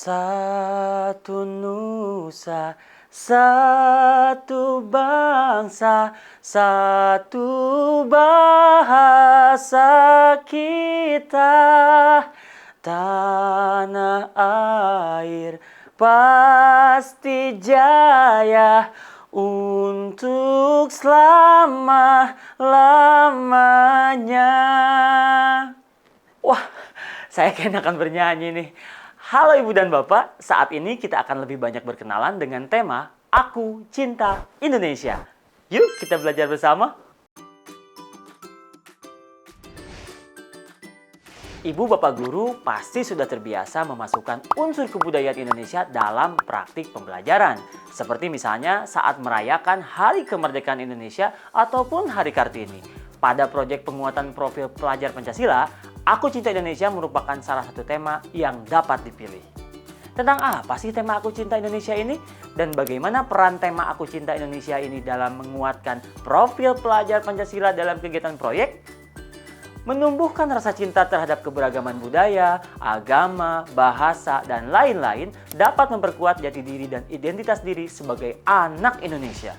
Satu nusa, satu bangsa, satu bahasa kita. Tanah air pasti jaya untuk selama-lamanya. Wah, saya kayaknya akan bernyanyi nih. Halo Ibu dan Bapak, saat ini kita akan lebih banyak berkenalan dengan tema Aku Cinta Indonesia. Yuk kita belajar bersama. Ibu Bapak Guru pasti sudah terbiasa memasukkan unsur kebudayaan Indonesia dalam praktik pembelajaran. Seperti misalnya saat merayakan Hari Kemerdekaan Indonesia ataupun Hari Kartini. Pada proyek penguatan profil pelajar Pancasila, Aku Cinta Indonesia merupakan salah satu tema yang dapat dipilih. Tentang apa sih tema Aku Cinta Indonesia ini? Dan bagaimana peran tema Aku Cinta Indonesia ini dalam menguatkan profil pelajar Pancasila dalam kegiatan proyek? Menumbuhkan rasa cinta terhadap keberagaman budaya, agama, bahasa, dan lain-lain dapat memperkuat jati diri dan identitas diri sebagai anak Indonesia.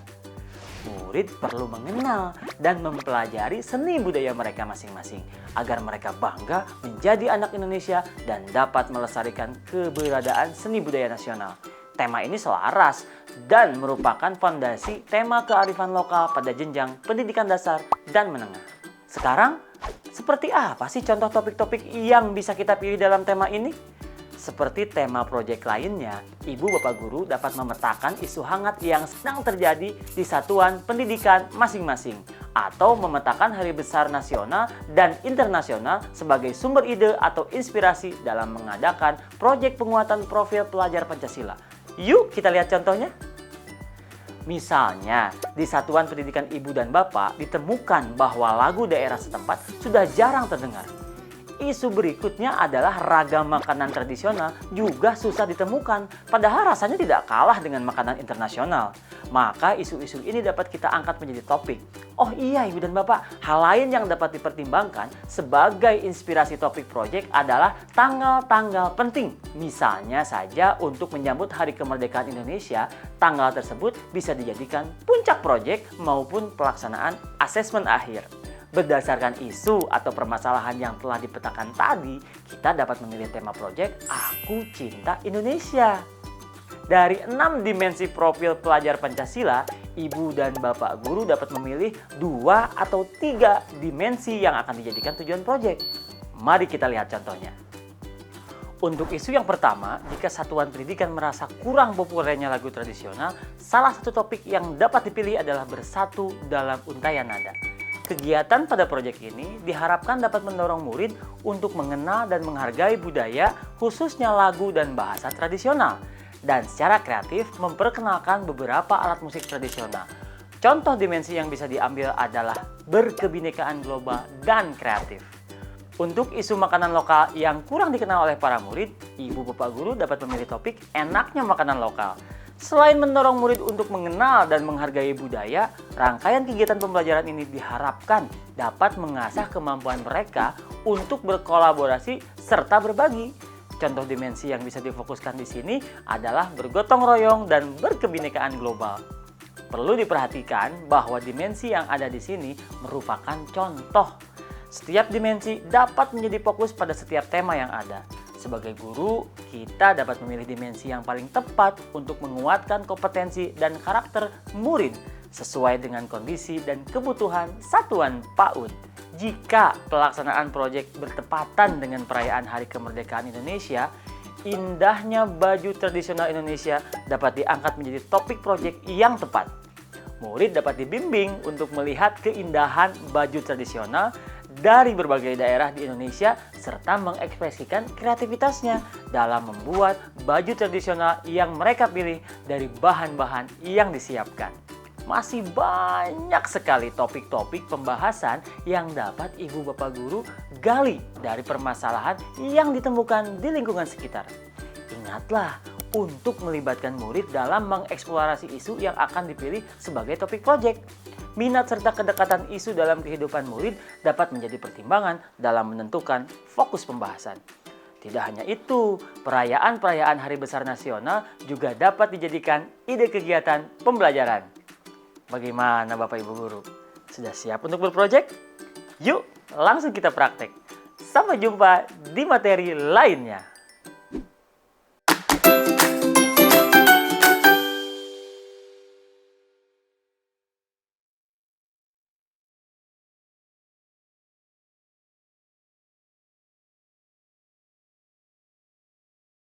Murid perlu mengenal dan mempelajari seni budaya mereka masing-masing agar mereka bangga menjadi anak Indonesia dan dapat melestarikan keberadaan seni budaya nasional. Tema ini selaras dan merupakan fondasi tema kearifan lokal pada jenjang pendidikan dasar dan menengah. Sekarang, seperti apa sih contoh topik-topik yang bisa kita pilih dalam tema ini? Seperti tema proyek lainnya, Ibu Bapak Guru dapat memetakan isu hangat yang sedang terjadi di satuan pendidikan masing-masing atau memetakan hari besar nasional dan internasional sebagai sumber ide atau inspirasi dalam mengadakan proyek penguatan profil pelajar Pancasila. Yuk kita lihat contohnya. Misalnya, di Satuan Pendidikan Ibu dan Bapak ditemukan bahwa lagu daerah setempat sudah jarang terdengar. Isu berikutnya adalah ragam makanan tradisional juga susah ditemukan, padahal rasanya tidak kalah dengan makanan internasional. Maka isu-isu ini dapat kita angkat menjadi topik. Oh iya Ibu dan Bapak, hal lain yang dapat dipertimbangkan sebagai inspirasi topik proyek adalah tanggal-tanggal penting. Misalnya saja untuk menyambut Hari Kemerdekaan Indonesia, tanggal tersebut bisa dijadikan puncak proyek maupun pelaksanaan asesmen akhir. Berdasarkan isu atau permasalahan yang telah dipetakan tadi, kita dapat memilih tema proyek Aku Cinta Indonesia. Dari 6 dimensi profil pelajar Pancasila, Ibu dan Bapak Guru dapat memilih 2 atau 3 dimensi yang akan dijadikan tujuan proyek. Mari kita lihat contohnya. Untuk isu yang pertama, jika satuan pendidikan merasa kurang populernya lagu tradisional, salah satu topik yang dapat dipilih adalah bersatu dalam untayan nada. Kegiatan pada proyek ini diharapkan dapat mendorong murid untuk mengenal dan menghargai budaya, khususnya lagu dan bahasa tradisional, dan secara kreatif memperkenalkan beberapa alat musik tradisional. Contoh dimensi yang bisa diambil adalah berkebinekaan global dan kreatif. Untuk isu makanan lokal yang kurang dikenal oleh para murid, Ibu Bapak Guru dapat memilih topik enaknya makanan lokal. Selain mendorong murid untuk mengenal dan menghargai budaya, rangkaian kegiatan pembelajaran ini diharapkan dapat mengasah kemampuan mereka untuk berkolaborasi serta berbagi. Contoh dimensi yang bisa difokuskan di sini adalah bergotong royong dan berkebinekaan global. Perlu diperhatikan bahwa dimensi yang ada di sini merupakan contoh. Setiap dimensi dapat menjadi fokus pada setiap tema yang ada. Sebagai guru, kita dapat memilih dimensi yang paling tepat untuk menguatkan kompetensi dan karakter murid sesuai dengan kondisi dan kebutuhan satuan PAUD. Jika pelaksanaan proyek bertepatan dengan perayaan Hari Kemerdekaan Indonesia, indahnya baju tradisional Indonesia dapat diangkat menjadi topik proyek yang tepat. Murid dapat dibimbing untuk melihat keindahan baju tradisional dari berbagai daerah di Indonesia serta mengekspresikan kreativitasnya dalam membuat baju tradisional yang mereka pilih dari bahan-bahan yang disiapkan. Masih banyak sekali topik-topik pembahasan yang dapat Ibu Bapak Guru gali dari permasalahan yang ditemukan di lingkungan sekitar. Ingatlah untuk melibatkan murid dalam mengeksplorasi isu yang akan dipilih sebagai topik proyek. Minat serta kedekatan isu dalam kehidupan murid dapat menjadi pertimbangan dalam menentukan fokus pembahasan. Tidak hanya itu, perayaan-perayaan Hari Besar Nasional juga dapat dijadikan ide kegiatan pembelajaran. Bagaimana Bapak Ibu Guru? Sudah siap untuk berproyek? Yuk, langsung kita praktek. Sampai jumpa di materi lainnya.